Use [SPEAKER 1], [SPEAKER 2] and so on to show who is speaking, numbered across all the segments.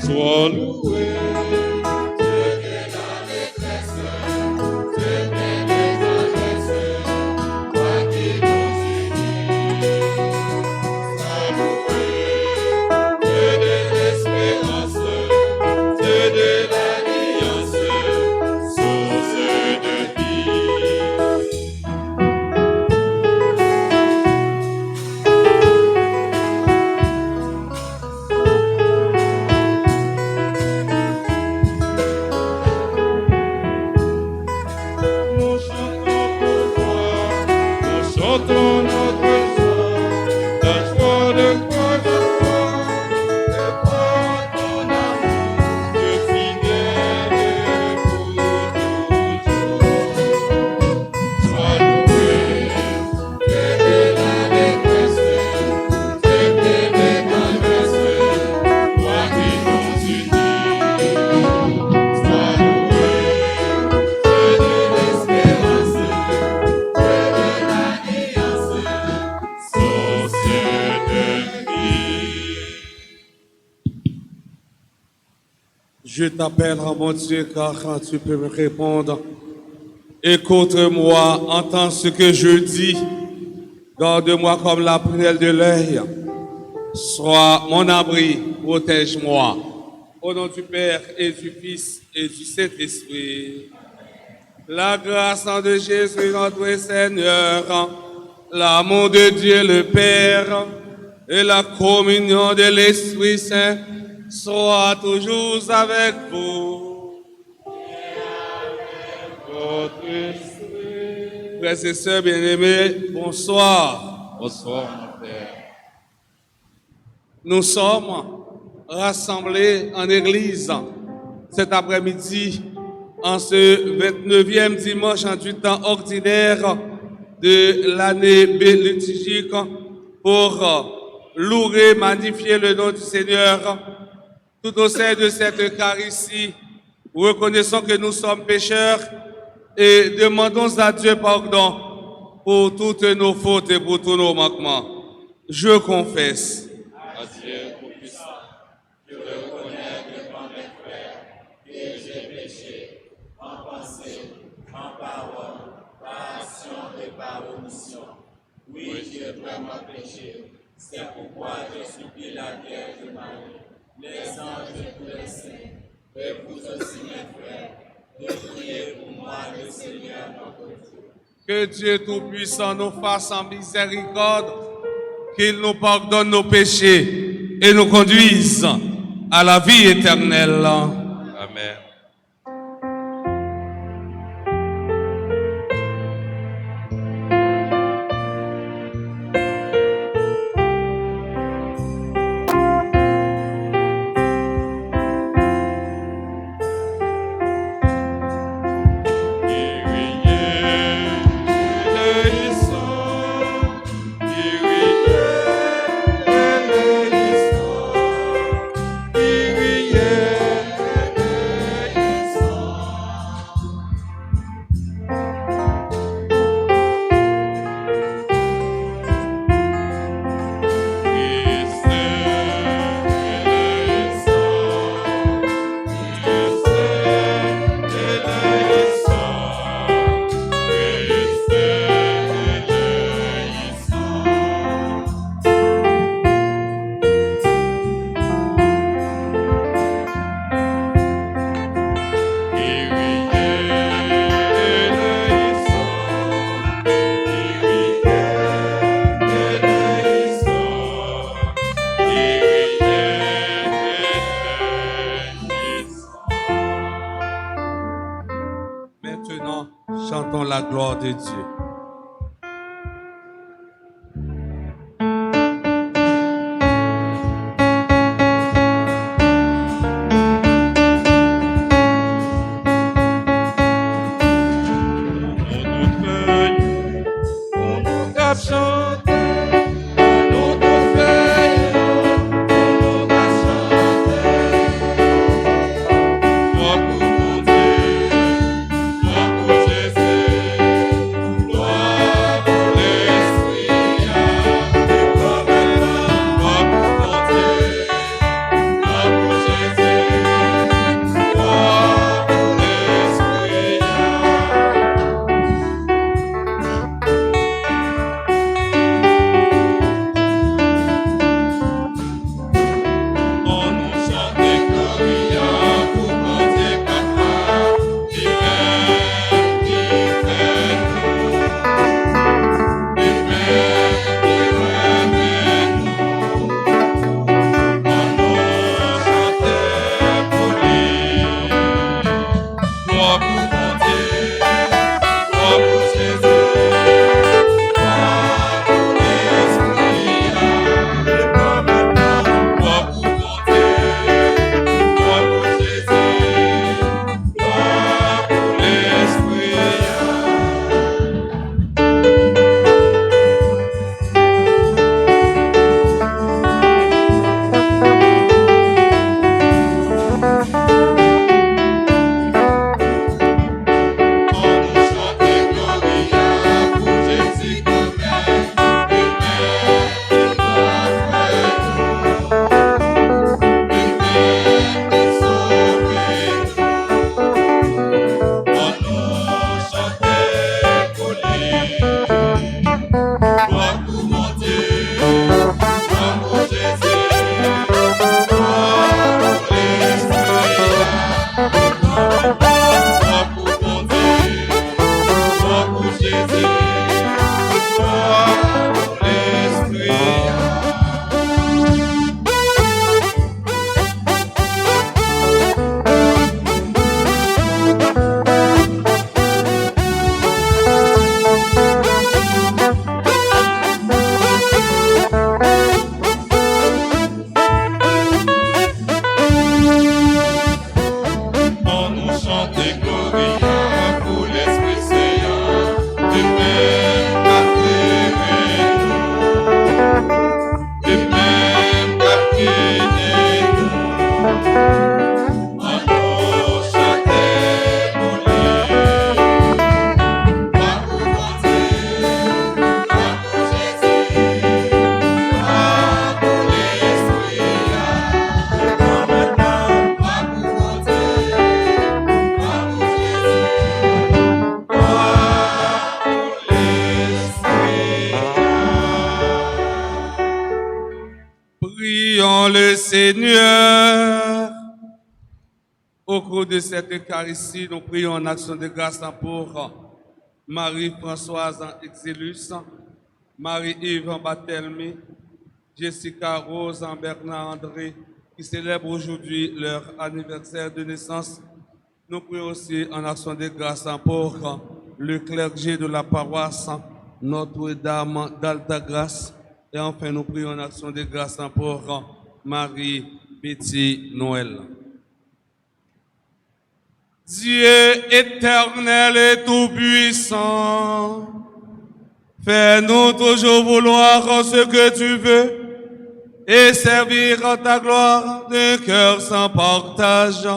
[SPEAKER 1] Sois loué. Je t'appelle, mon Dieu, car tu peux me répondre. Écoute-moi, entends ce que je dis. Garde-moi comme la prunelle de l'œil. Sois mon abri, protège-moi. Au nom du Père et du Fils et du Saint-Esprit. La grâce de Jésus, notre Seigneur, l'amour de Dieu le Père et la communion de l'Esprit Saint soit toujours avec vous. Et avec votre esprit. Frères et sœurs bien-aimés, bonsoir.
[SPEAKER 2] Bonsoir, mon Père.
[SPEAKER 1] Nous sommes rassemblés en église cet après-midi, en ce 29e dimanche du temps ordinaire de l'année liturgique, pour louer, magnifier le nom du Seigneur. Tout au sein de cette Eucharistie, reconnaissons que nous sommes pécheurs et demandons à Dieu pardon pour toutes nos fautes et pour tous nos manquements. Je confesse.
[SPEAKER 2] À Dieu tout-puissant, je reconnais devant mes frères que j'ai péché en pensée, en parole, par action et par omission. Oui, j'ai vraiment péché. C'est pourquoi je supplie la Vierge Marie, les anges et tous les saints, et vous aussi mes frères, de prier pour moi le Seigneur notre Dieu.
[SPEAKER 1] Que Dieu Tout-Puissant nous fasse en miséricorde, qu'il nous pardonne nos péchés et nous conduise à la vie éternelle.
[SPEAKER 2] Amen.
[SPEAKER 1] Chantons la gloire de Dieu.
[SPEAKER 2] Gloire
[SPEAKER 1] Prions le Seigneur. Au cours de cette Eucharistie, nous prions en action de grâce pour Marie-Françoise en Exilus, Marie-Yves en Barthélemy, Jessica Rose en Bernard-André, qui célèbrent aujourd'hui leur anniversaire de naissance. Nous prions aussi en action de grâce pour le clergé de la paroisse Notre-Dame d'Altagrace. Et enfin, nous prions en action de grâce pour Marie Petit Noël. Dieu éternel et tout-puissant, fais-nous toujours vouloir ce que tu veux et servir ta gloire d'un cœur sans partage.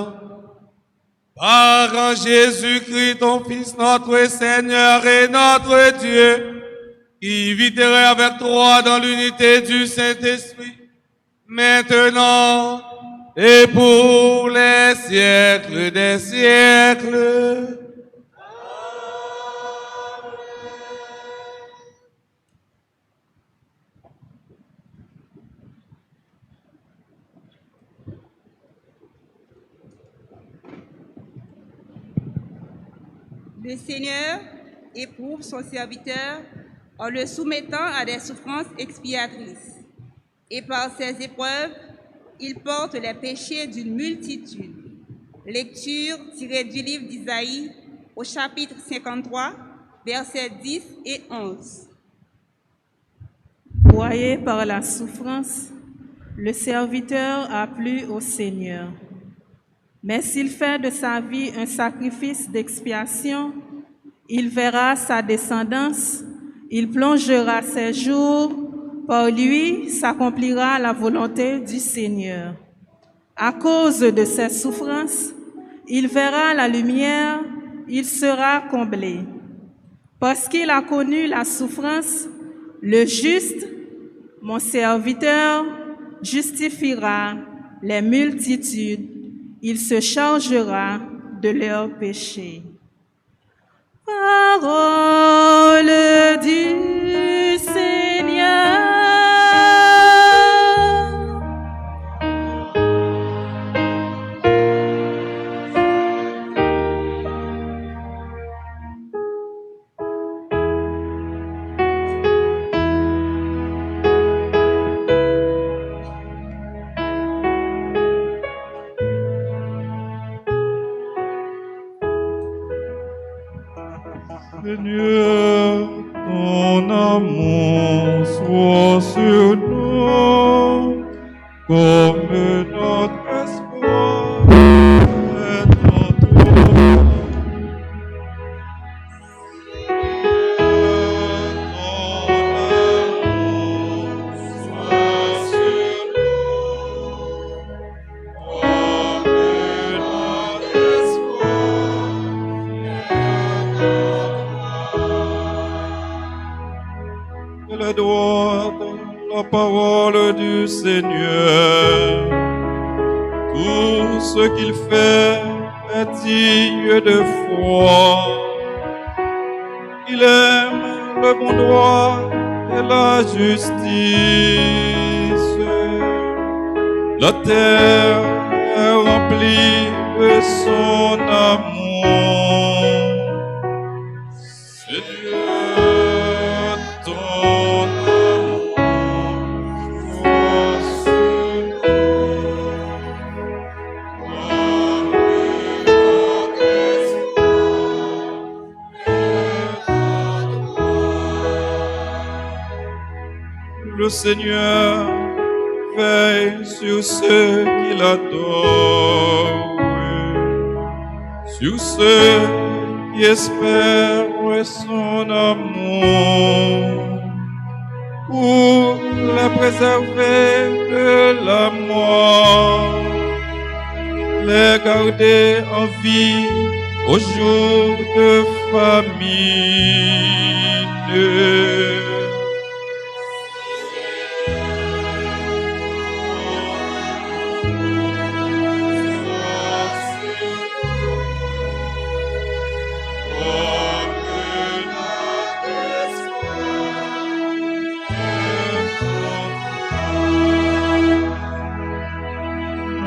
[SPEAKER 1] Par Jésus-Christ, ton Fils, notre Seigneur et notre Dieu, qui viterait avec toi dans l'unité du Saint-Esprit, maintenant et pour les siècles des siècles.
[SPEAKER 3] Le Seigneur éprouve son serviteur en le soumettant à des souffrances expiatrices. Et par ces épreuves, il porte les péchés d'une multitude. Lecture tirée du livre d'Isaïe au chapitre 53, versets 10 et 11.
[SPEAKER 4] Broyé par la souffrance, le serviteur a plu au Seigneur. Mais s'il fait de sa vie un sacrifice d'expiation, il verra sa descendance, il plongera ses jours, par lui s'accomplira la volonté du Seigneur. À cause de ses souffrances, il verra la lumière, il sera comblé. Parce qu'il a connu la souffrance, le juste, mon serviteur, justifiera les multitudes. Il se chargera de leurs péchés. Parole du Seigneur.
[SPEAKER 2] Seigneur, ton amour soit sur nous, comme notre espoir est en toi. Le droit de la parole du Seigneur. Tout ce qu'il fait est digne de foi. Il aime le bon droit et la justice. La terre est remplie de son amour. Seigneur, ton amour soit sur nous, comme notre espoir est en toi. Le Seigneur veille sur ceux qu'il adore, sur ceux qui espèrent son amour, pour les préserver de la mort, les garder en vie au jour de famine.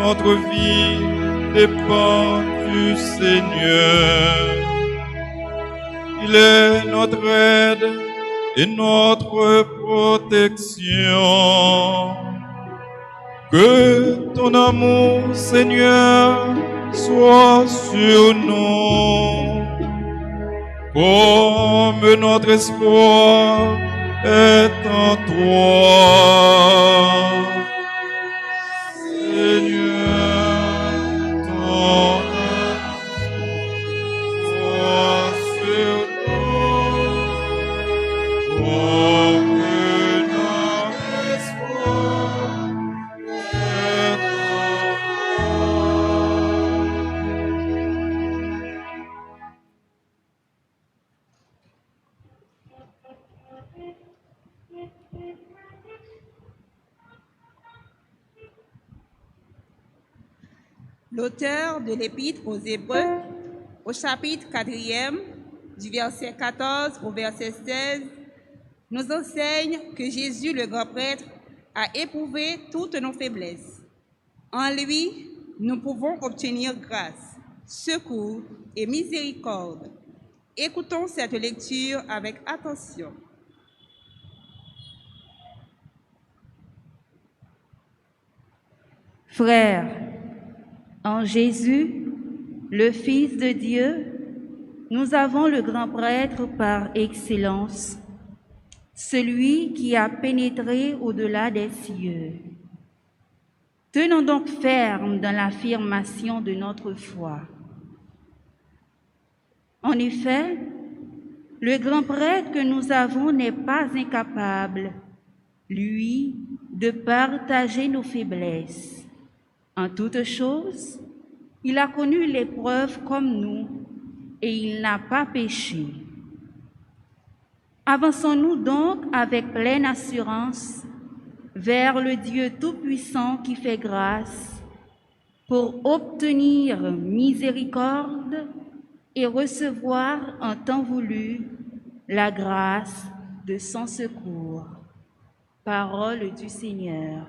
[SPEAKER 2] notre vie dépend du Seigneur. Il est notre aide et notre protection. Que ton amour, Seigneur, soit sur nous. Comme notre espoir est en toi. Seigneur, ton amour soit sur nous. Comme notre espoir est en
[SPEAKER 3] L'auteur de l'Épître aux Hébreux, au chapitre 4e, du verset 14 au verset 16, nous enseigne que Jésus, le grand prêtre, a éprouvé toutes nos faiblesses. En lui, nous pouvons obtenir grâce, secours et miséricorde. Écoutons cette lecture avec attention.
[SPEAKER 5] Frères, en Jésus, le Fils de Dieu, nous avons le grand prêtre par excellence, celui qui a pénétré au-delà des cieux. Tenons donc ferme dans l'affirmation de notre foi. En effet, le grand prêtre que nous avons n'est pas incapable, lui, de partager nos faiblesses. En toutes choses, il a connu l'épreuve comme nous et il n'a pas péché. Avançons-nous donc avec pleine assurance vers le Dieu Tout-Puissant qui fait grâce pour obtenir miséricorde et recevoir en temps voulu la grâce de son secours. Parole du Seigneur.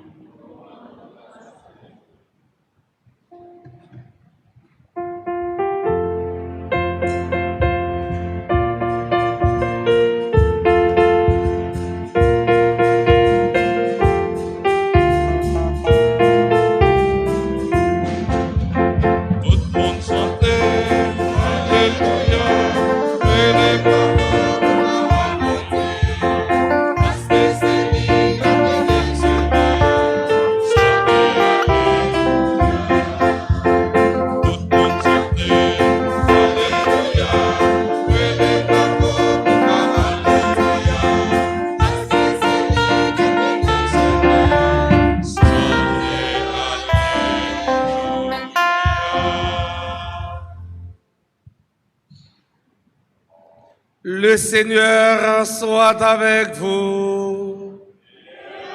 [SPEAKER 1] Le Seigneur soit avec vous.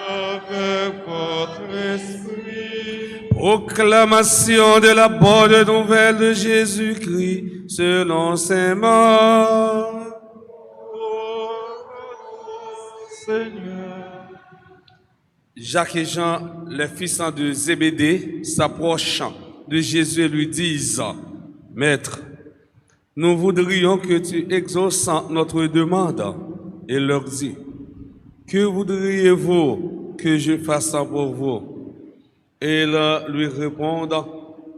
[SPEAKER 2] avec votre esprit.
[SPEAKER 1] Proclamation de la bonne nouvelle de Jésus-Christ selon saint Marc.
[SPEAKER 2] Seigneur.
[SPEAKER 1] Jacques et Jean, les fils de Zébédée, s'approchant de Jésus et lui disent: Maître, nous voudrions que tu exauces notre demande. Et leur dit: Que voudriez-vous que je fasse pour vous? Et ils lui répondent: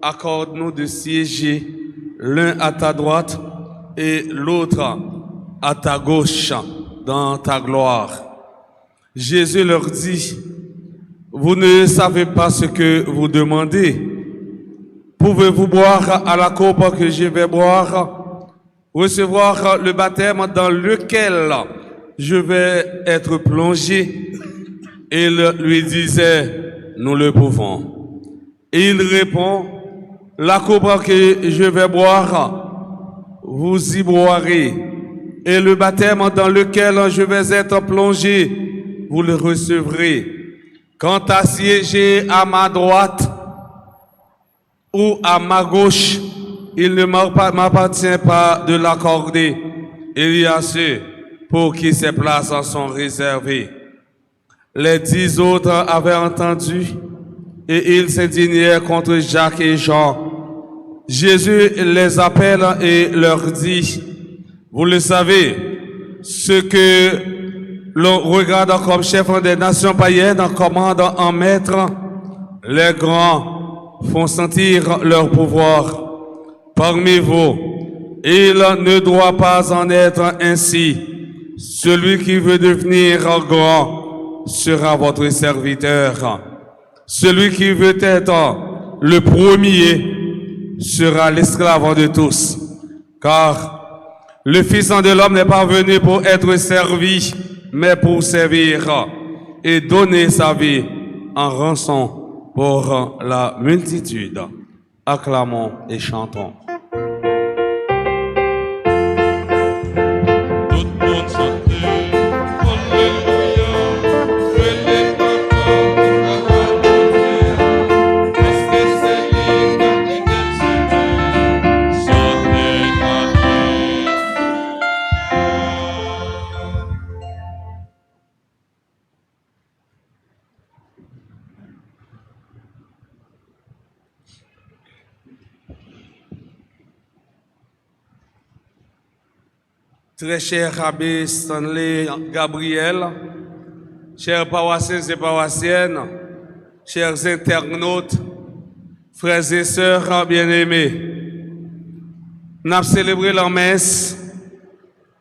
[SPEAKER 1] Accorde-nous de siéger l'un à ta droite et l'autre à ta gauche dans ta gloire. Jésus leur dit: Vous ne savez pas ce que vous demandez. Pouvez-vous boire à la coupe que je vais boire? Recevoir le baptême dans lequel je vais être plongé? Il lui disait: Nous le pouvons. Et il répond: La coupe que je vais boire, vous y boirez. Et le baptême dans lequel je vais être plongé, vous le recevrez. Quant à siéger à ma droite ou à ma gauche, il ne m'appartient pas de l'accorder. Il y a ceux pour qui ces places sont réservées. Les 10 autres avaient entendu et ils s'indignèrent contre Jacques et Jean. Jésus les appelle et leur dit, vous le savez, ce que l'on regarde comme chef des nations païennes commande en maître, les grands font sentir leur pouvoir. Parmi vous, il ne doit pas en être ainsi. Celui qui veut devenir grand sera votre serviteur. Celui qui veut être le premier sera l'esclave de tous. Car le Fils de l'homme n'est pas venu pour être servi, mais pour servir et donner sa vie en rançon pour la multitude. Acclamons et chantons. Très cher Abbé Stanley Gabriel, chers paroissiens et paroissiennes, chers internautes, frères et sœurs bien-aimés, nous avons célébré la messe,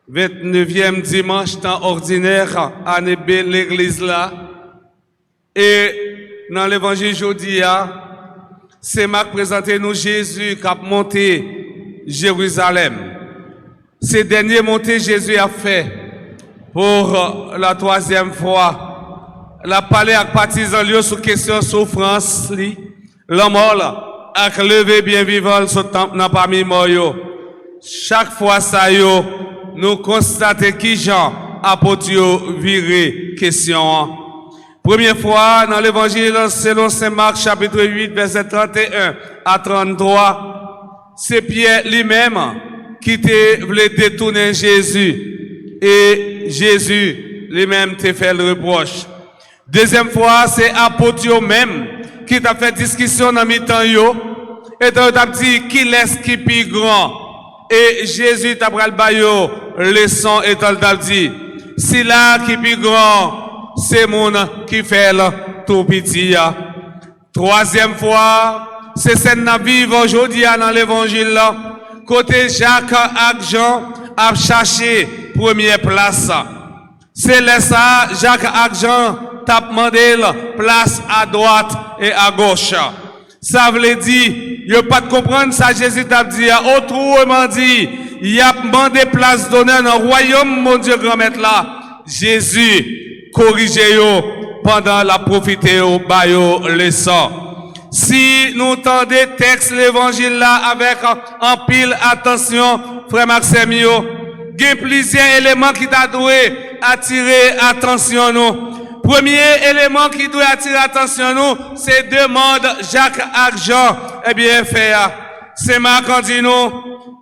[SPEAKER 1] 29e dimanche temps ordinaire, année B, l'église là, et dans l'évangile aujourd'hui, c'est Marc présenté nous Jésus qui a monté Jérusalem. Ces dernières montées, Jésus a fait pour la 3e fois. La parlé avec partisan lieu sous question souffrance, l'homme a levé bien vivant ce temple n'a pas mis mort. Chaque fois ça yo, nous constatons qui Jean apôtre viré question. Première fois dans l'évangile selon Saint Marc chapitre 8 verset 31 à 33, c'est Pierre lui-même qui voulait détourner Jésus et Jésus lui-même te fait le reproche. Deuxième fois, c'est apôtre même qui t'a fait discussion dans mi-temps yo et t'a dit qui laisse qui plus grand et Jésus t'a pris le baillot leçon et t'a dit si là qui plus grand c'est mon qui fait le tout petit. Troisième fois, c'est scène na vivre aujourd'hui dans l'évangile là. Côté Jacques et Jean a cherché première place. C'est là ça, Jacques et Jean t'a demandé la place à droite et à gauche. Ça veut dire, il pas de comprendre ça, Jésus t'a dit, autrement dit, il a demandé place d'honneur dans le royaume, mon Dieu, grand maître là. Jésus corrigé yo pendant la profité au baillot leçon. Si nous tendons texte l'évangile là avec en pile attention, frère Maxime, il y a plusieurs éléments qui doivent attirer attention nous. Premier élément qui doit attirer attention nous, c'est demande Jacques et Jean. Eh bien, fait, c'est Marc en dit nous,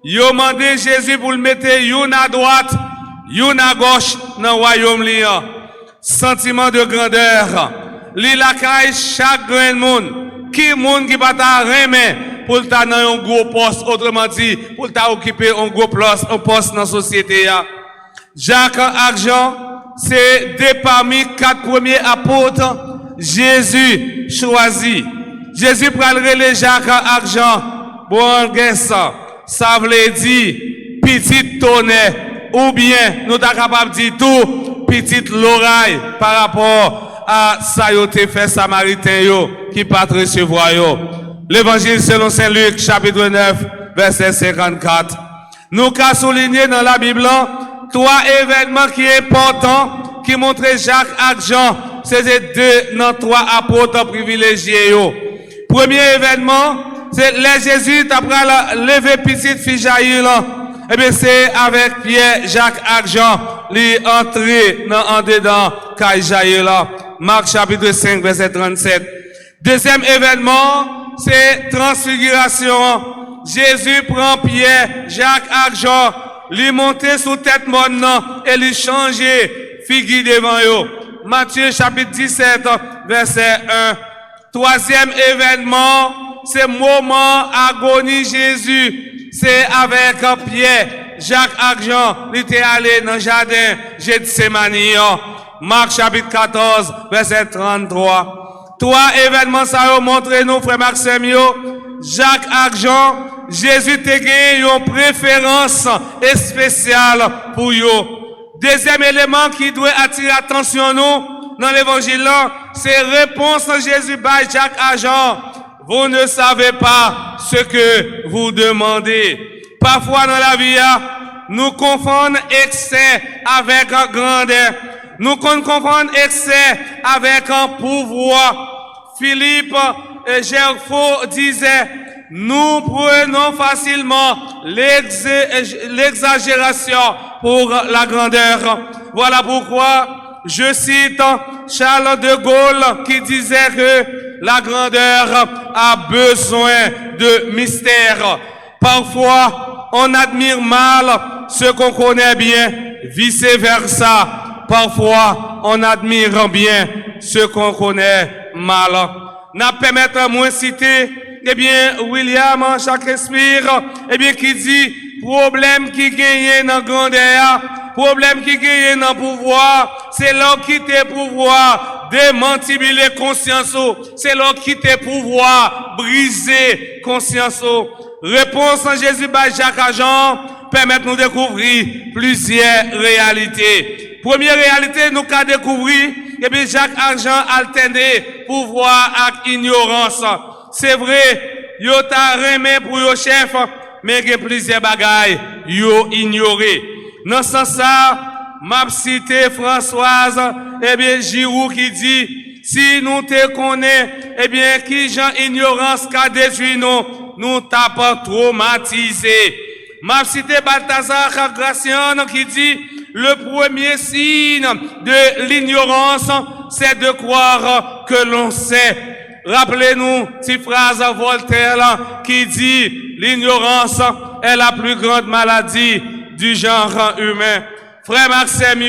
[SPEAKER 1] il a demandé Jésus pour le mettre une à droite, une à gauche dans le royaume liant. Sentiment de grandeur. Li la caille chaque grand monde. Qui monde qui va t'arrêter pour ta dans un gros poste, autrement dit, pour ta occuper un gros poste dans la société. Jacques et Jean, c'est deux parmi 4 premiers apôtres, Jésus choisit. Jésus prend le Jacques et Jean. Bon, ça veut dire, petit tonnerre, ou bien, nous sommes capables de dire tout, petite l'oreille par rapport à ça yo te fait samaritain yo qui pas recevoir yo. L'évangile selon Saint Luc chapitre 9 verset 54. Nous qu'a souligné dans la Bible 3 événements qui sont importants qui montrent Jacques et Jean, c'est deux dans 3 apôtres privilégiés yo. Premier événement, c'est les Jésus après lever petite fille Jaïr là. Eh bien c'est avec Pierre, Jacques et Jean li entrer en dedans Caille Jaïr là. Marc chapitre 5 verset 37. Deuxième événement, c'est transfiguration. Jésus prend Pierre, Jacques et Jean, lui monter sous tête monde et lui changer figure devant eux. Matthieu chapitre 17 verset 1 Troisième événement, c'est moment agonie Jésus. C'est avec Pierre, Jacques et Jean, il était allé dans le jardin Gethsémani. Marc chapitre 14, verset 33. Trois événements ça ont montré nous, frère Maxime, Jacques et Jean, Jésus te gagné une préférence spéciale pour eux. Deuxième élément qui doit attirer l'attention nous dans l'évangile, c'est réponse de Jésus par Jacques et Jean. Vous ne savez pas ce que vous demandez. Parfois dans la vie, nous confondons excès avec grandeur. Nous confondons excès avec un pouvoir. Philippe et Gerfo disaient, nous prenons facilement l'exagération pour la grandeur. Voilà pourquoi je cite Charles de Gaulle qui disait que la grandeur a besoin de mystère. Parfois, on admire mal ce qu'on connaît bien, vice versa. Parfois, on admire bien ce qu'on connaît mal. N'a permettre moi citer, eh bien, William Shakespeare, eh bien, qui dit, problème qui gagne dans grandeur, problème qui gagne dans pouvoir, c'est là qui te pouvoir démantibuler conscience, c'est là qui te pouvoir briser conscience. Réponse en Jésus par Jacques et Jean permet de nous découvrir plusieurs réalités. Première réalité, nous avons découvert, et bien Jacques et Jean alterné pouvoir avec ignorance. C'est vrai, yo t'a remis pour yo chef, mais il y a plusieurs bagailles, yo ignoré. Dans ce sens, m'a cité Françoise, eh bien, Giroux qui dit, si nous te connaissons, eh bien, qui gens ignorance qu'a détruit nous tapons traumatisé. M'a cité Balthazar Gracian qui dit, le premier signe de l'ignorance, c'est de croire que l'on sait. Rappelez-nous, cette phrase à Voltaire qui dit, l'ignorance est la plus grande maladie du genre humain. Frère Maxime,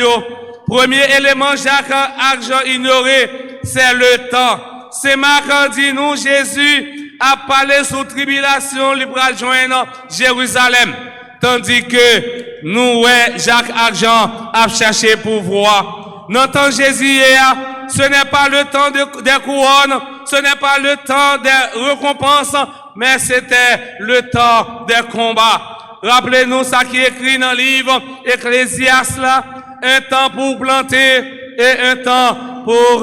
[SPEAKER 1] premier élément Jacques Argent ignoré, c'est le temps. C'est Marc dit nous, Jésus a parlé sous tribulation, il va joindre Jérusalem. Tandis que nous, Jacques Argent a cherché pouvoir. Dans le temps de Jésus, ce n'est pas le temps des couronnes, ce n'est pas le temps des récompenses, mais c'était le temps des combats. Rappelez-nous ça qui est écrit dans le livre Ecclésiaste là, un temps pour planter et un temps pour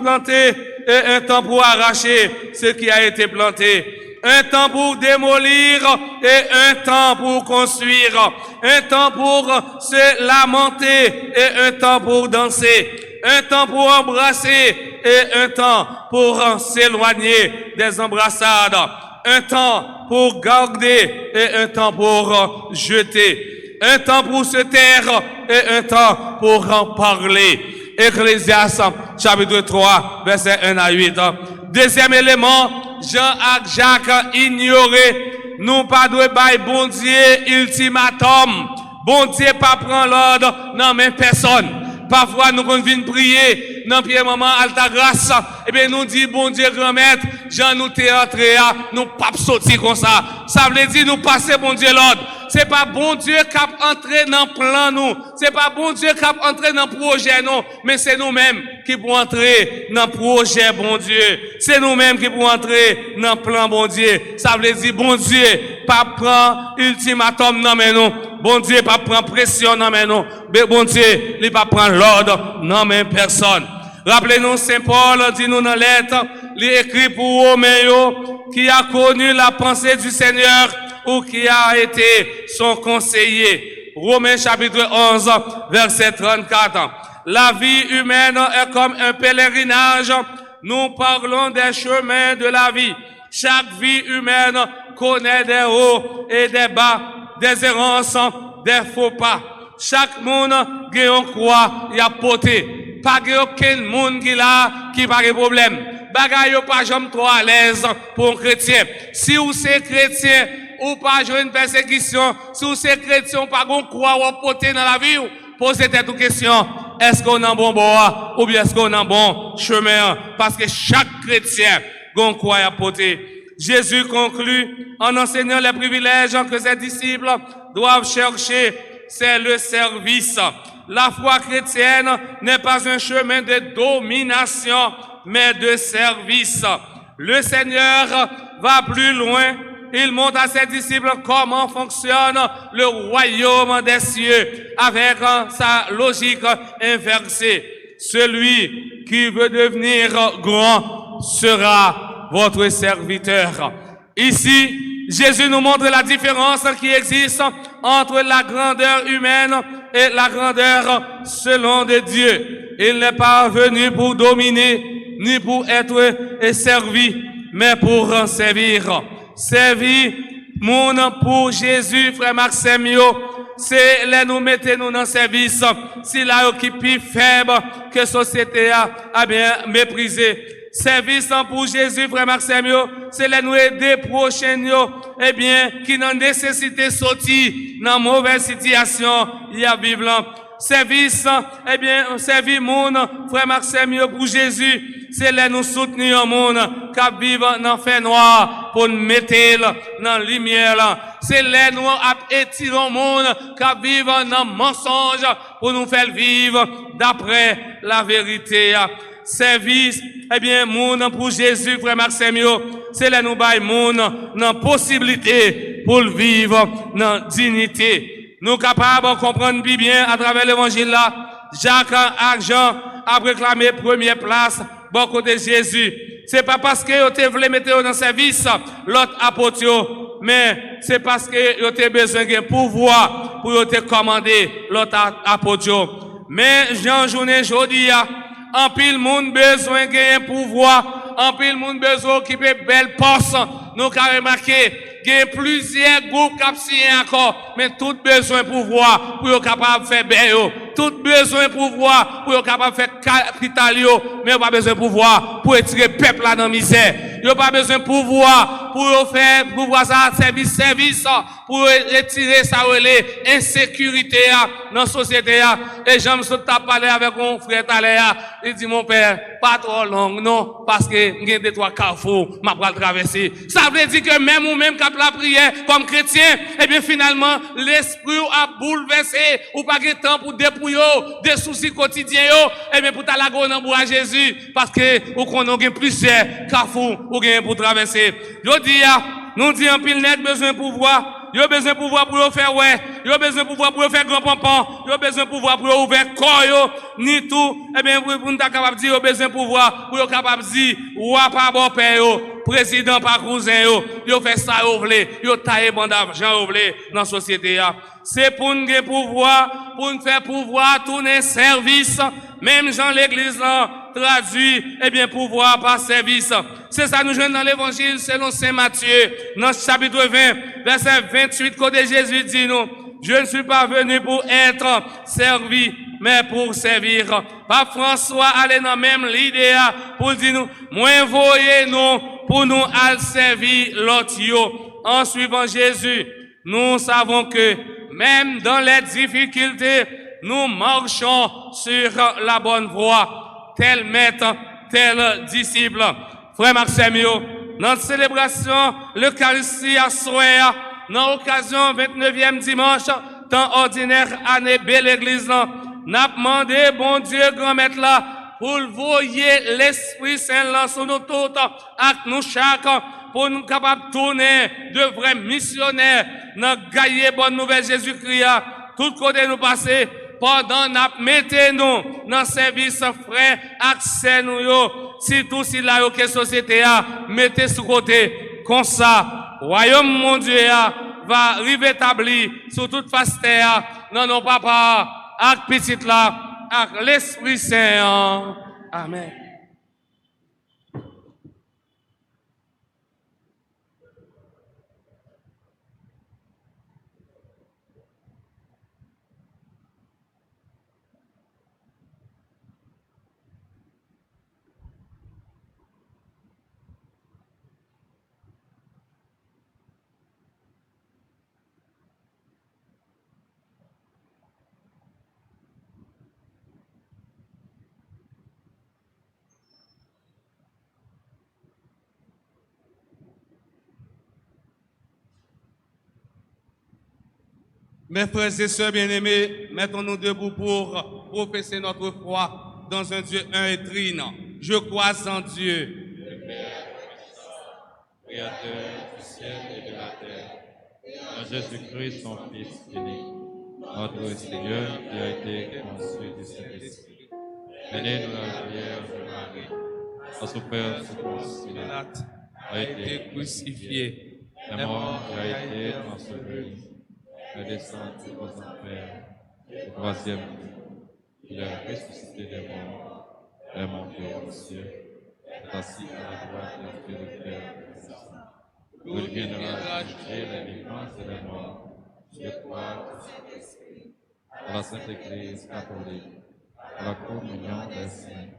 [SPEAKER 1] planter et un temps pour arracher ce qui a été planté. Un temps pour démolir et un temps pour construire. Un temps pour se lamenter et un temps pour danser. Un temps pour embrasser et un temps pour s'éloigner des embrassades. Un temps pour garder et un temps pour jeter. Un temps pour se taire et un temps pour en parler. Ecclésiaste, chapitre 3, verset 1 à 8. Deuxième élément, Jean et Jacques ignoré, nous pas de bail bon Dieu ultimatum. Bon Dieu pas prend l'ordre, non mais personne. Parfois nous venons prier dans pied maman alta grâce, et bien nous dit bon Dieu grand maître, Jean nous t'es entré à nous pas sortir comme ça. Ça veut dire nous passer bon Dieu l'ordre. C'est pas bon Dieu qui a entré dans le plan nous. C'est pas bon Dieu qui a entré dans le projet nous. Mais c'est nous-mêmes qui pouvons entrer dans le projet bon Dieu. C'est nous-mêmes qui pouvons entrer dans le plan bon Dieu. Ça veut dire bon Dieu pas prend ultimatum non mais non. Bon Dieu pas prend pression non mais non. Mais bon Dieu il pas prend l'ordre non mais personne. Rappelez-nous Saint Paul dit nous dans la lettre, il écrit pour Roméo qui a connu la pensée du Seigneur ou qui a été son conseiller. Romains chapitre 11, verset 34. La vie humaine est comme un pèlerinage. Nous parlons des chemins de la vie. Chaque vie humaine connaît des hauts et des bas, des errances, des faux pas. Chaque monde a une croix, il a porté. Pas aucun monde qui n'a pas de problème. Bagay yo pas jamais trop à l'aise pour un chrétien. Si vous êtes chrétien, ou pas jouer une persécution, si vous êtes chrétien, pas gon croix ou porter dans la vie, posez cette question. est-ce qu'on a un bon bois ou bien est-ce qu'on a un bon chemin? Parce que chaque chrétien a quoi à porter. Jésus conclut en enseignant les privilèges que ses disciples doivent chercher, c'est le service. La foi chrétienne n'est pas un chemin de domination, mais de service. Le Seigneur va plus loin. Il montre à ses disciples comment fonctionne le royaume des cieux avec sa logique inversée. Celui qui veut devenir grand sera votre serviteur. Ici, Jésus nous montre la différence qui existe entre la grandeur humaine et la grandeur selon de Dieu. Il n'est pas venu pour dominer, ni pour être servi, mais pour servir. Servir monde pour Jésus, frère Maxime, c'est les nous mettez nous dans le service. Si là qui plus faible que la société a bien méprisé. Service pour Jésus, frère Maxime, c'est les nous aider prochains, eh bien, qui n'ont nécessité sortir dans mauvaise situation, il y a vivre. Service, eh bien, servir monde, frère Maxime, pour Jésus, c'est les nous soutenir un monde qui vit dans le fait noir pour nous mettre dans la lumière. C'est les nous étirer un monde qui vit dans le mensonge pour nous faire vivre d'après la vérité. Service, eh bien, monde pour Jésus, frère Maxime, c'est les nous bailler monde dans possibilité pour vivre dans dignité. Nous capables de comprendre bien à travers l'évangile là, Jacques et Jean a réclamé première place bon côté Jésus. C'est pas parce que vous voulez mettre dans service l'autre apôtre, mais c'est parce que vous avez besoin de pouvoir pour te commander l'autre apôtre. Mais Jean journée jodi en pile monde besoin de pouvoir, en pile monde besoin occuper belle poste. Nous avons remarqué il y a plusieurs groupes qui signé encore, mais tout besoin de pouvoir pour être capable de faire bien. Tout besoin de pouvoir pour être capable de faire capital, mais pas besoin de pouvoir pour retirer le peuple là dans la misère. Il n'y a pas besoin de pouvoir pour faire pouvoir ça service pour retirer ça insécurité dans la société. Et j'aime ça parler avec mon frère tout à l'heure. Il dit mon père, pas trop long, non, parce que il y a des trois carrefours, m'a pas traverser. Ça veut dire que même ou même la prière comme chrétien, eh bien finalement l'esprit a bouleversé ou pas de temps pour dépouiller des soucis quotidiens, eh bien pour t'aller dans bois à Jésus parce que ou qu'on a plusieurs carrefours ou gain pour traverser. Je dis nous dit en pile net besoin de pouvoir. Yo besoin de pouvoir pour faire ouais, yo besoin de pouvoir pour faire grand pompon, yo besoin de pouvoir pour ouvrir corps ni tout. Eh bien pour nous capable dire yo besoin de pouvoir pour capable dire roi pas bon père président pas cousin yo fait ça yo vle, yo tailler bon d'argent yo vle dans la société c'est pour nous pouvoir, pour nous faire pouvoir tourner service, même Jean l'église traduit, eh bien, pouvoir par service. C'est ça, nous jouons dans l'évangile selon Saint Matthieu, dans le chapitre 20, verset 28, côté Jésus dit nous, je ne suis pas venu pour être servi, mais pour servir. Pape François allait dans même l'idée pour dire nous, moins voyez nous pour nous à servir l'autre. En suivant Jésus, nous savons que même dans les difficultés, nous marchons sur la bonne voie. Tel maître, tel disciple. Frère Maxime, dans la célébration, l'Eucharistie à soir, dans l'occasion 29e dimanche, temps ordinaire année belle église, n'a demandé, bon Dieu, grand maître là, pour voyer l'Esprit Saint là sur nous tous, avec nous chaque, pour nous capables de tourner de vrais missionnaires, dans gagner bonne nouvelle Jésus-Christ, tout côté nous passer, pendant nous mettez-nous dans le service frère, accès nous, surtout si la société a, mettez sous côté, comme ça, royaume mon Dieu va rétablir sur toute face terre, non, non, papa, avec petite là, avec l'Esprit Saint. Amen. Mes frères et sœurs bien-aimés, mettons-nous debout pour professer notre foi dans un Dieu un et trine. Je crois en Dieu,
[SPEAKER 2] Créateur du ciel et de la terre, en Jésus-Christ, son Fils unique, notre Seigneur qui a été conçu du Saint-Esprit, né de la Vierge Marie, a souffert sous Ponce Pilate, a été crucifié, est mort et a été enseveli, est descendu aux enfers, au troisième jour, il est ressuscité des morts, est monté aux cieux, est assis à la droite de Dieu le Père. Il viendra juger les vivants et les morts. Je crois à la Sainte Église catholique, à la communion des saints,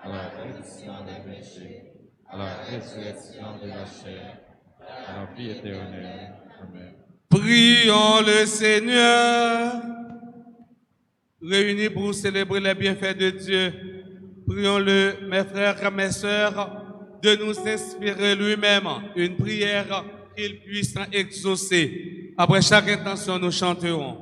[SPEAKER 2] à la rémission des péchés, à la résurrection de la chair, à la vie éternelle. Amen.
[SPEAKER 1] prions le Seigneur. Réunis pour célébrer les bienfaits de Dieu, prions-le, mes frères, mes sœurs, de nous inspirer lui-même une prière qu'il puisse exaucer. Après chaque intention, nous chanterons.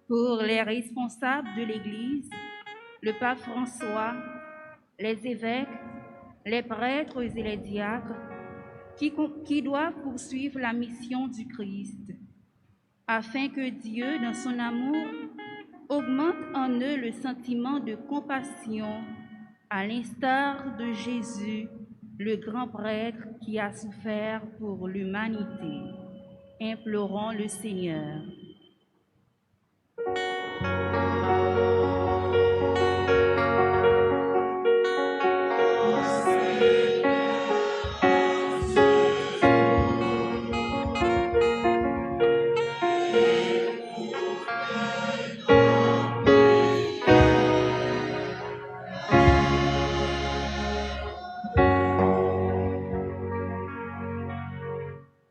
[SPEAKER 5] Pour les responsables de l'Église, le pape François, les évêques, les prêtres et les diacres, qui doivent poursuivre la mission du Christ, afin que Dieu, dans son amour, augmente en eux le sentiment de compassion, à l'instar de Jésus, le grand prêtre qui a souffert pour l'humanité. Implorons le Seigneur.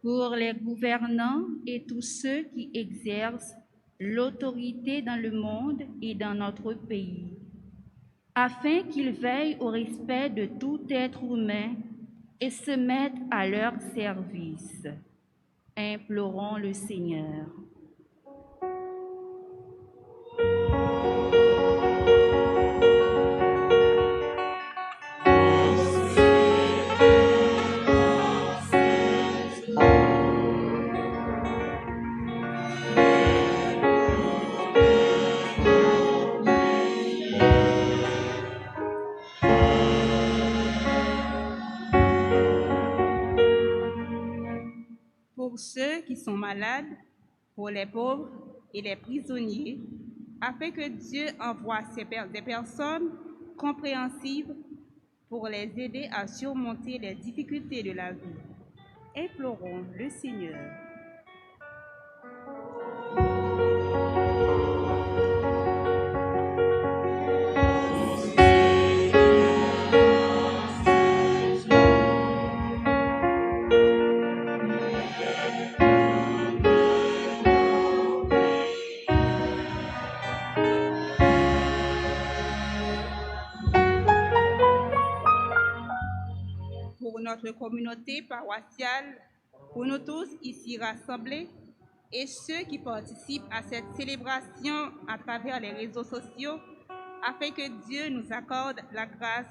[SPEAKER 5] Pour les gouvernants et tous ceux qui exercent l'autorité dans le monde et dans notre pays, afin qu'ils veillent au respect de tout être humain et se mettent à leur service. Implorons le Seigneur.
[SPEAKER 3] Pour ceux qui sont malades, pour les pauvres et les prisonniers, afin que Dieu envoie des personnes compréhensives pour les aider à surmonter les difficultés de la vie. Implorons le Seigneur. Pour notre communauté paroissiale, pour nous tous ici rassemblés et ceux qui participent à cette célébration à travers les réseaux sociaux, afin que Dieu nous accorde la grâce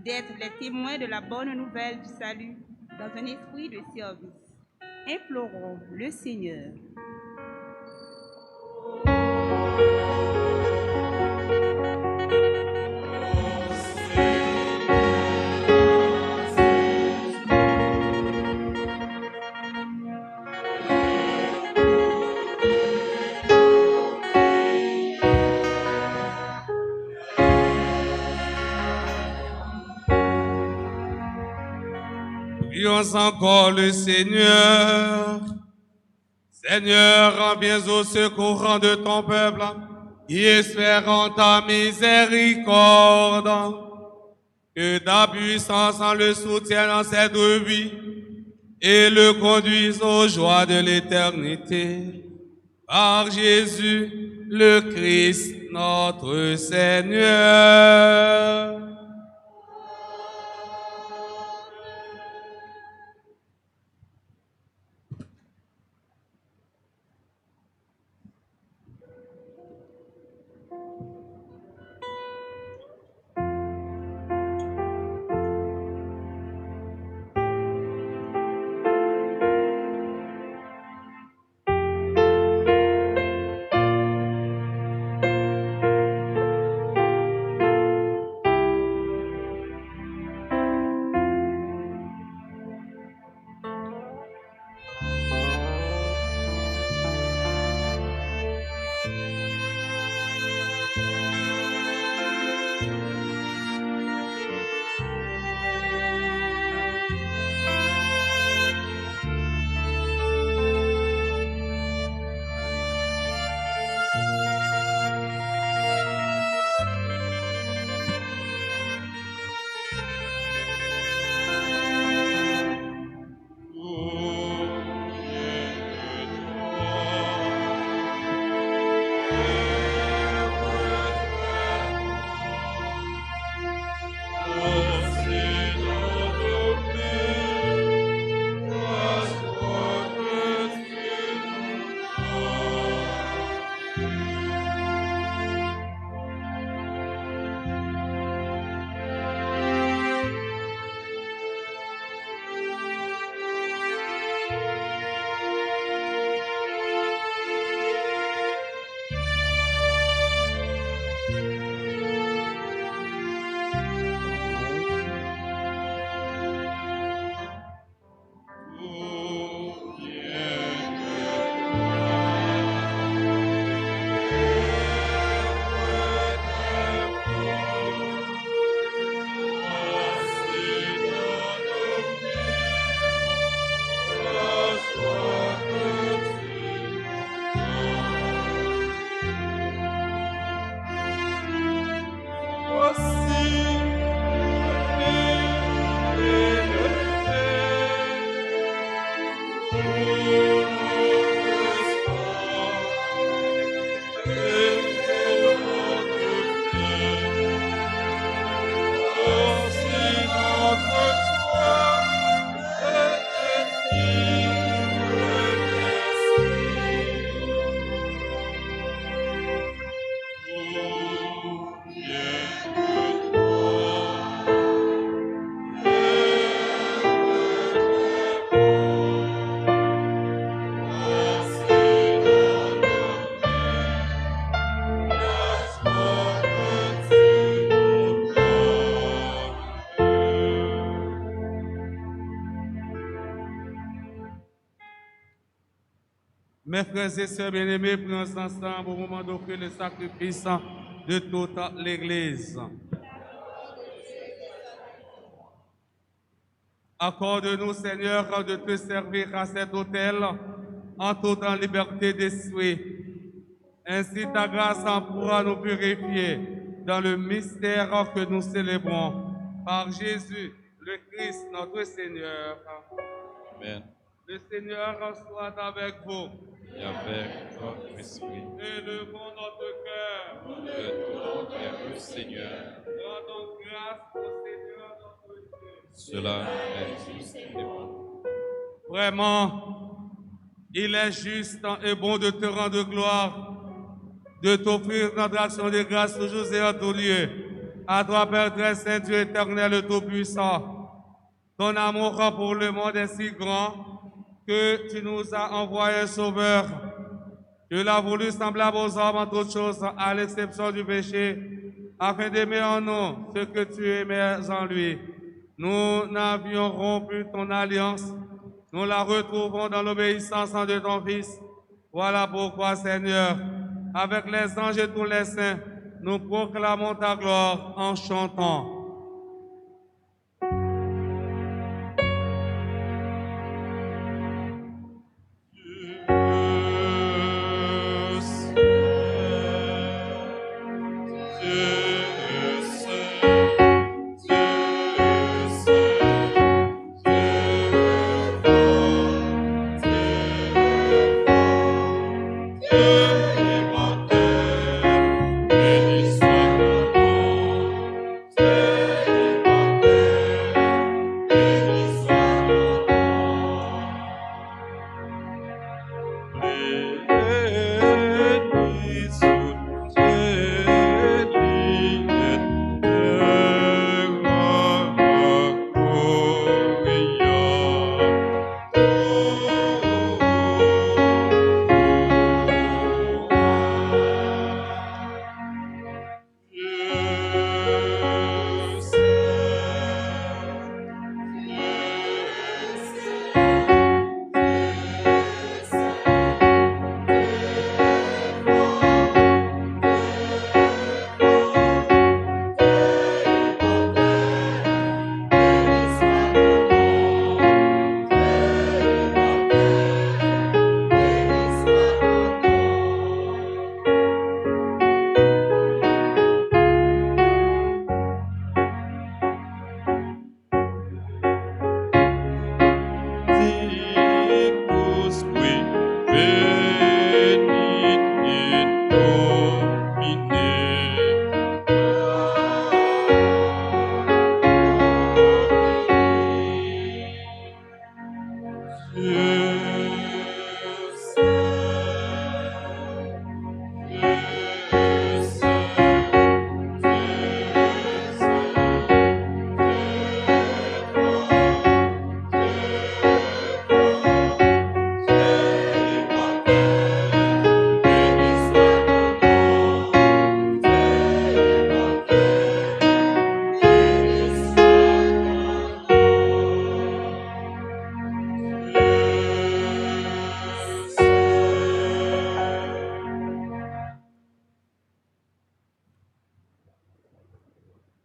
[SPEAKER 3] d'être les témoins de la bonne nouvelle du salut dans un esprit de service. Implorons le Seigneur.
[SPEAKER 1] défends encore le Seigneur. Seigneur, viens au secours de ton peuple, qui espère en ta miséricorde. Que ta puissance le soutienne en cette vie et le conduise aux joies de l'éternité. Par Jésus, le Christ, notre Seigneur. Mes frères et sœurs bien-aimés, prenons ensemble au moment d'offrir le sacrifice de toute l'Église. Accorde-nous, Seigneur, de te servir à cet autel en toute liberté d'esprit. Ainsi, ta grâce pourra nous purifier dans le mystère que nous célébrons. Par Jésus, le Christ, notre Seigneur.
[SPEAKER 2] Amen.
[SPEAKER 1] Le Seigneur soit avec vous.
[SPEAKER 2] Et avec votre esprit.
[SPEAKER 1] Élevons notre cœur.
[SPEAKER 2] Retournons vers le Seigneur.
[SPEAKER 1] Rendons grâce au Seigneur notre Dieu.
[SPEAKER 2] Cela est juste et bon.
[SPEAKER 1] Vraiment, il est juste et bon de te rendre gloire, de t'offrir notre action de grâce toujours et en tout lieu. À toi, Père très saint, Dieu éternel et tout-puissant. Ton amour pour le monde est si grand que tu nous as envoyé un sauveur. Tu l'as voulu semblable aux hommes en toutes choses, à l'exception du péché, afin d'aimer en nous ce que tu aimais en lui. Nous n'avions rompu ton alliance, nous la retrouvons dans l'obéissance de ton Fils. Voilà pourquoi, Seigneur, avec les anges et tous les saints, nous proclamons ta gloire en chantant.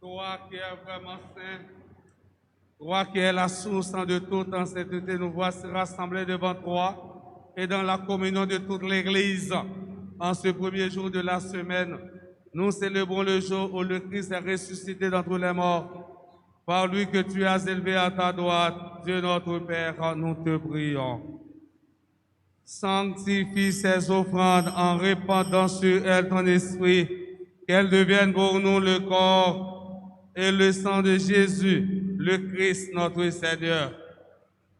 [SPEAKER 1] Toi qui es vraiment saint, toi qui es la source de toute en sainteté, nous voici rassemblés devant toi et dans la communion de toute l'Église. En ce premier jour de la semaine, nous célébrons le jour où le Christ est ressuscité d'entre les morts. Par lui que tu as élevé à ta droite, Dieu notre Père, nous te prions. Sanctifie ces offrandes en répandant sur elles ton esprit, qu'elles deviennent pour nous le corps et le sang de Jésus, le Christ notre Seigneur.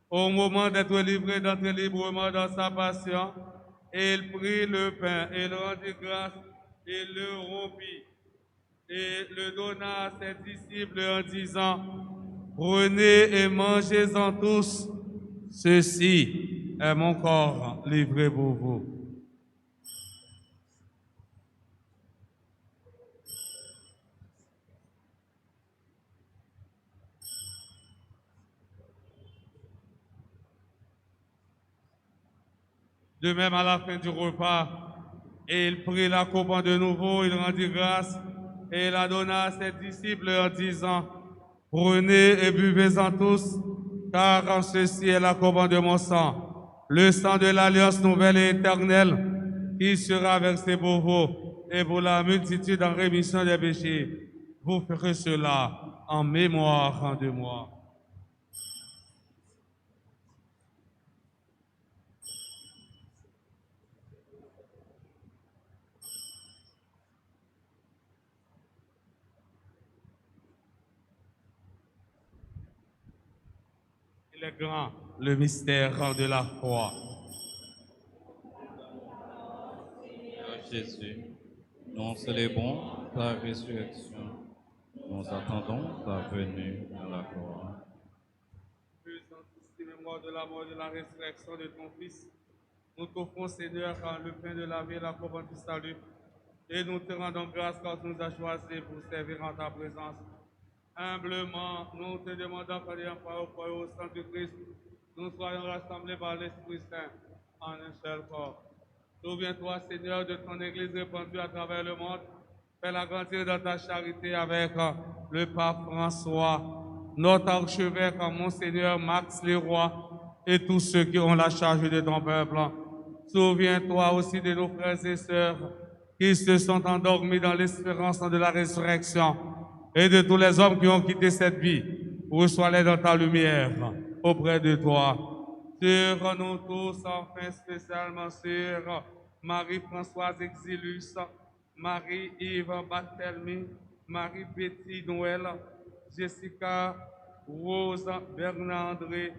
[SPEAKER 1] Au moment d'être livré d'entrer librement dans sa passion, il prit le pain, il rendit grâce, il le rompit et le donna à ses disciples en disant, « Prenez et mangez-en tous, ceci est mon corps livré pour vous. » De même, à la fin du repas, il prit la coupe de nouveau, il rendit grâce et la donna à ses disciples en disant, « Prenez et buvez-en tous, car ceci est la coupe de mon sang, le sang de l'alliance nouvelle et éternelle, qui sera versé pour vous et pour la multitude en rémission des péchés. Vous ferez cela en mémoire de moi. » Il est grand, le mystère de la foi.
[SPEAKER 2] Seigneur Jésus, nous célébrons ta résurrection. Nous attendons ta venue à la gloire.
[SPEAKER 1] Faisant tous mémoire de la mort et de la résurrection de ton Fils, nous t'offrons, Seigneur, le pain de la vie et la coupe du salut, et nous te rendons grâce quand tu nous as choisis pour servir en ta présence. Humblement, nous te demandons qu'ayant parole au sang du Christ, nous soyons rassemblés par l'Esprit Saint en un seul corps. Souviens-toi, Seigneur, de ton Église répandue à travers le monde. Fais-la grandir dans ta charité avec le pape François, notre archevêque, Monseigneur Max Leroy, et tous ceux qui ont la charge de ton peuple. Souviens-toi aussi de nos frères et sœurs qui se sont endormis dans l'espérance de la résurrection, et de tous les hommes qui ont quitté cette vie. Reçois-les dans ta lumière auprès de toi. Sur nous tous, enfin spécialement sur Marie-Françoise Exilus, Marie-Yves Barthelmy, Marie-Betty Noël, Jessica Rose Bernard-André,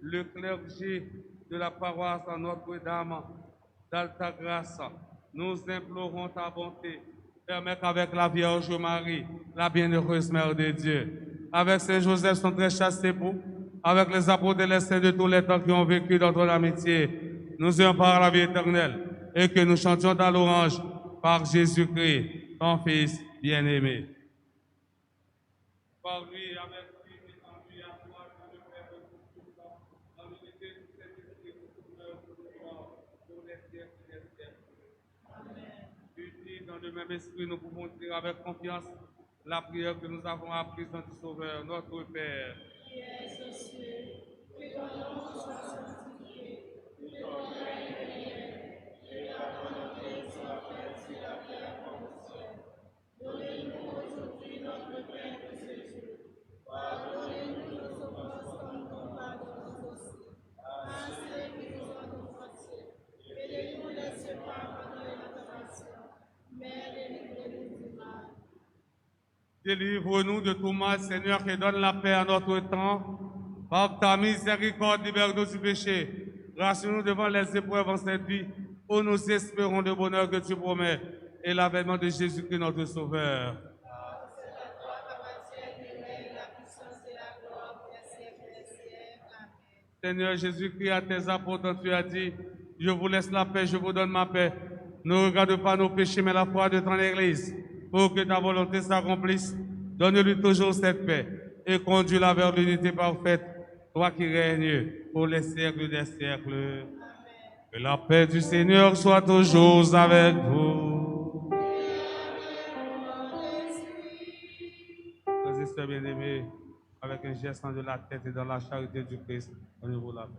[SPEAKER 1] le clergé de la paroisse Notre-Dame d'Altagrace. Nous implorons ta bonté. Permets qu'avec la Vierge Marie, la bienheureuse Mère de Dieu, avec Saint Joseph, son très chaste époux, avec les apôtres et les saints de tous les temps qui ont vécu dans ton amitié, nous ayons par la vie éternelle et que nous chantions ta louange par Jésus-Christ, ton Fils bien-aimé. Par lui, avec lui, et en lui, à toi, le Père de tout temps, dans l'unité du Saint-Esprit, pour les siècles des siècles. Amen. Unis dans le même esprit, nous pouvons dire avec confiance la prière que nous avons apprise dans le Sauveur, notre Père.
[SPEAKER 2] Qui es aux cieux, que ton nom soit sanctifié, que ton règne vienne, et ta volonté soit faite sur la terre comme au ciel. Donnez-nous aujourd'hui notre pain de ce jour. Pardonnez-nous nos offenses comme nous pardonnons aussi à ceux qui nous ont offensés. Et ne nous laisse pas abandonner la tentation, mais délivrez-nous du mal.
[SPEAKER 1] Délivre-nous de tout mal, Seigneur, et donne la paix à notre temps. Par ta miséricorde, libère-nous du péché. Rassure-nous devant les épreuves en cette vie, où nous espérons le bonheur que tu promets et l'avènement de Jésus-Christ, notre Sauveur.
[SPEAKER 2] C'est à toi qu'appartiennent le règne, la puissance et la gloire pour les siècles des siècles. Amen.
[SPEAKER 1] Seigneur Jésus-Christ, à tes apôtres, tu as dit, je vous laisse la paix, je vous donne ma paix. Ne regarde pas nos péchés, mais la foi de ton Église. Pour que ta volonté s'accomplisse, donne-lui toujours cette paix et conduis-la vers l'unité parfaite, toi qui règnes pour les siècles des siècles. Amen. Que la paix du Seigneur soit toujours avec vous. Frères et sœurs bien-aimés, avec un geste de la tête et dans la charité du Christ, donnez-vous la paix.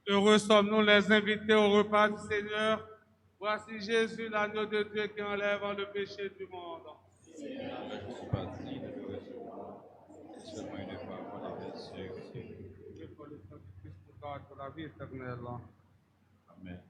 [SPEAKER 1] Heureux sommes-nous les invités au repas du Seigneur. Voici Jésus, l'agneau de Dieu qui enlève le péché du monde.
[SPEAKER 6] Seigneur, je suis pas digne de te recevoir. Seulement une parole de Dieu.
[SPEAKER 1] Que pour le Saint-Christ nous garde pour la vie éternelle.
[SPEAKER 6] Amen.
[SPEAKER 2] Amen.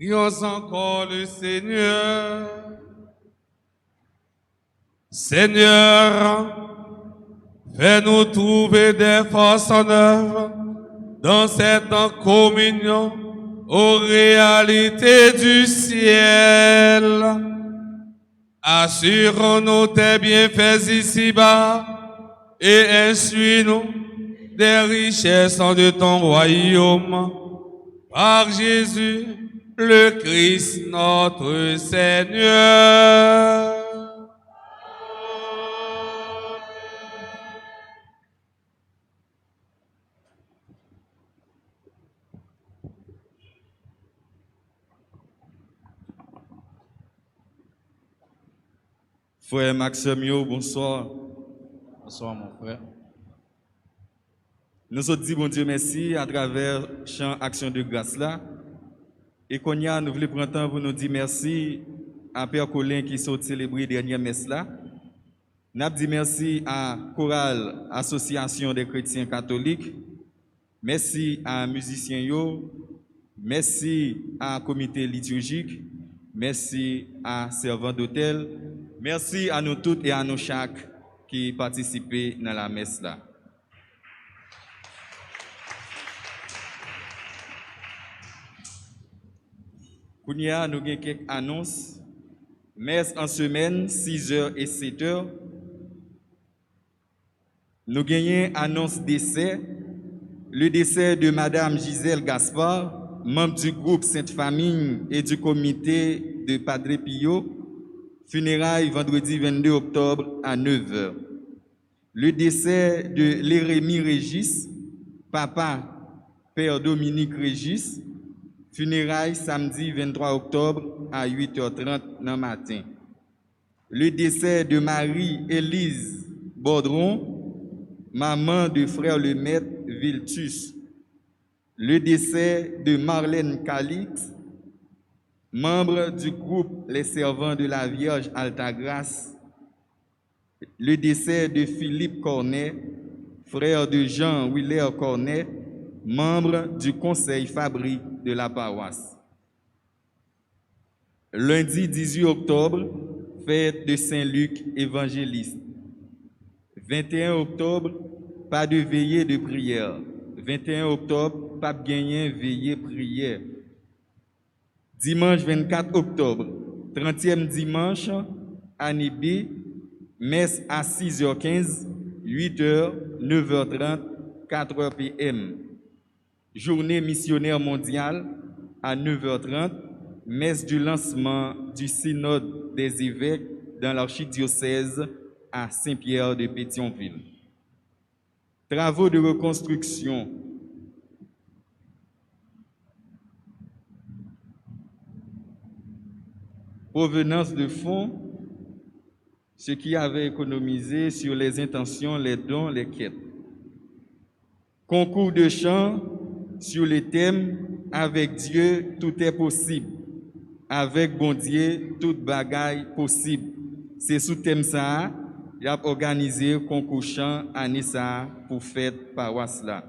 [SPEAKER 1] Prions encore le Seigneur. Seigneur, fais-nous trouver des forces en œuvre dans cette communion aux réalités du ciel. Assure-nous tes bienfaits ici-bas et instruis-nous des richesses de ton royaume. Par Jésus, le Christ notre Seigneur.
[SPEAKER 7] Frère Maxime, bonsoir.
[SPEAKER 6] Bonsoir, mon frère.
[SPEAKER 7] Nous autres dit bon Dieu merci à travers chant Action de grâce là. Et qu'on y a, nous voulons prendre temps pour nous dire merci à Père Colin qui sont célébré dernière messe là. Nous avons dit merci à Chorale Association des chrétiens catholiques. Merci à musiciens yo. Merci à comité liturgique. Merci à servants d'hôtel. Merci à nous toutes et à nous chaque qui participent dans la messe là. Kounia, nous avons quelques annonces. Messe en semaine, 6h et 7h. Nous gagnons annonce décès. Le décès de Madame Gisèle Gaspard, membre du groupe Sainte-Famille et du comité de Padre Pio. Funérailles vendredi 22 octobre à 9h. Le décès de Lérémie Régis, papa, Père Dominique Régis. Funérailles samedi 23 octobre à 8h30 dans le matin. Le décès de Marie-Élise Baudron, maman de frère Lemaitre Viltus. Le décès de Marlène Calix, membre du groupe Les Servants de la Vierge Altagrace. Le décès de Philippe Cornet, frère de Jean Willer Cornet, membre du conseil fabrique de la paroisse. Lundi 18 octobre, fête de Saint-Luc évangéliste. 21 octobre, pas de veillée de prière. 21 octobre, pas de gagné veillée prière. Dimanche 24 octobre, 30e dimanche, année B, messe à 6h15, 8h, 9h30, 4h p.m. Journée missionnaire mondiale à 9h30, messe du lancement du synode des évêques dans l'archidiocèse à Saint-Pierre de Pétionville. Travaux de reconstruction. Provenance de fonds, ce qui avait économisé sur les intentions, les dons, les quêtes. Concours de chant sur le thème « Avec Dieu, tout est possible ». Avec bon Dieu, toute bagaille possible. C'est sous thème ça, il a organisé concours chant année ça pour fête paroisse là.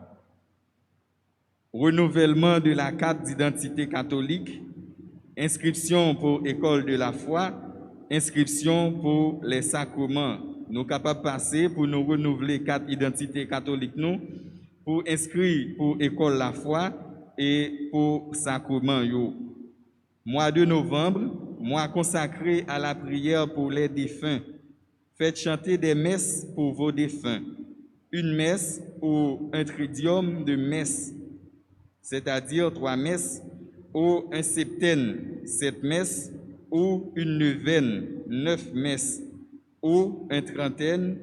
[SPEAKER 7] Renouvellement de la carte d'identité catholique, inscription pour école de la foi, inscription pour les sacrements. Nous sommes capables de passer pour nous renouveler carte d'identité catholique nous, pour inscrire pour école la foi et pour sacrement yo. Mois de novembre, mois consacré à la prière pour les défunts. Faites chanter des messes pour vos défunts. Une messe ou un tridium de messes, c'est-à-dire 3 messes, ou un septaine, 7 messes, ou une neuvaine, 9 messes, ou un trentaine,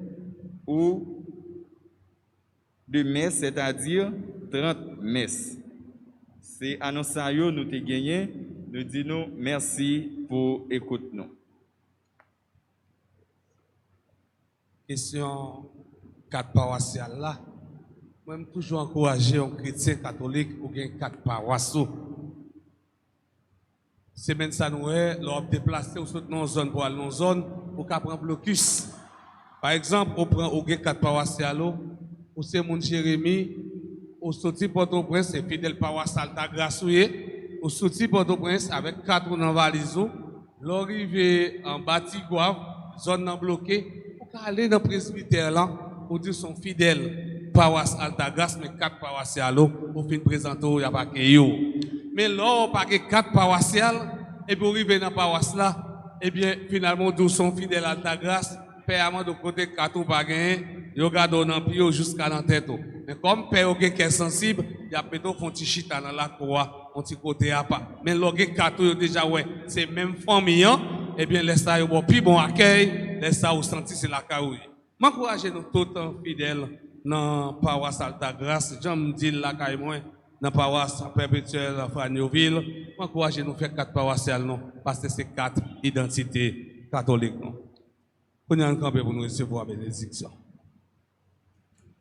[SPEAKER 7] ou de messes, c'est-à-dire 30 messes. C'est annonce ça nous te gagné, nous disons merci pour écouter nous.
[SPEAKER 1] Question 4 paroissiales là. Moi, je toujours encouragé un chrétien catholique pour gagner 4 paroisses. Semaine ça nous est, l'on déplacer dans une zone pour aller dans une zone pour qu'on prenne blocus. Par exemple, on prend 4 paroissiales, ou c'est mon Jérémie, au sorti Port-au-Prince, c'est fidèle paroisse Altagrace, au sorti Port-au-Prince avec 4 dans Valisou, l'arrivée en Batigouave, zone non bloquée, pour aller dans le presbytère là, pour dire son fidèle paroisse Altagrace, mais 4 paroissiales, pour fin présenter, il n'y a pas que yo. Mais là, on pas 4 paroissiales, et pour arriver dans la paroisse là, eh bien, finalement, nous sommes fidèles Altagrace, père de côté 4 ou pas gagné, yo garde dans pied jusqu'à la tête. Mais comme père qui est sensible, il y a plutôt font petit chita dans la croix, on petit côté à pas. Mais l'orgue 4 déjà ouais, c'est même famille, eh bien laisse ça bon plus bon accueil, laisse ça au senti c'est la caouille. M'encourager nous tous fidèles dans paroisse Altagrace, j'aime dire la caille moi dans paroisse perpétuelle Fragnoville, m'encourager nous faire 4 paroissiales non parce que c'est 4 identités catholiques non. On est en campé pour nous recevoir la bénédiction.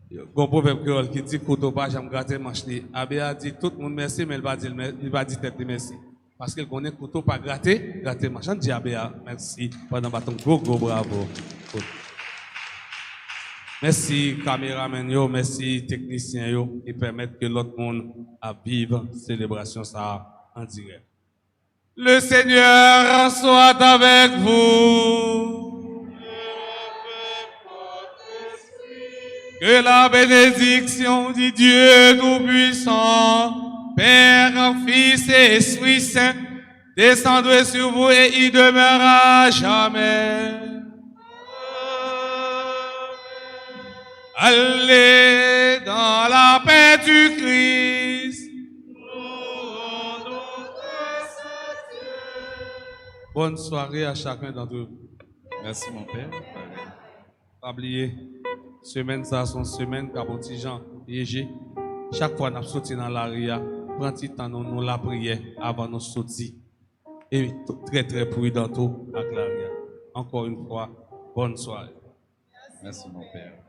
[SPEAKER 1] Il y a un proverbe créole qui dit couteau pas jamais gratter manche. Abbé a dit tout le monde merci, mais il va dire tête de merci. Parce qu'il connaît couteau pas gratter manche. On dit Abbé merci pendant bâton gros bravo. Merci caméraman yo, merci technicien yo qui permettent que l'autre monde à vivre célébration ça en direct. Le Seigneur soit avec vous. Que la bénédiction du Dieu Tout-Puissant, Père, Fils et Esprit Saint, descende sur vous et y demeurera jamais. Allez dans la paix du Christ. Bonne soirée à chacun d'entre vous.
[SPEAKER 6] Merci, mon Père.
[SPEAKER 1] Pas oublier, semaine ça, son semaine, Caboti Jean, Yéger. Chaque fois, nous sortons dans l'aria, prends petit temps, nous la prière avant nous sortir. Et très, très prudent avec l'aria. Encore une fois, bonne soirée.
[SPEAKER 6] Merci, mon Père.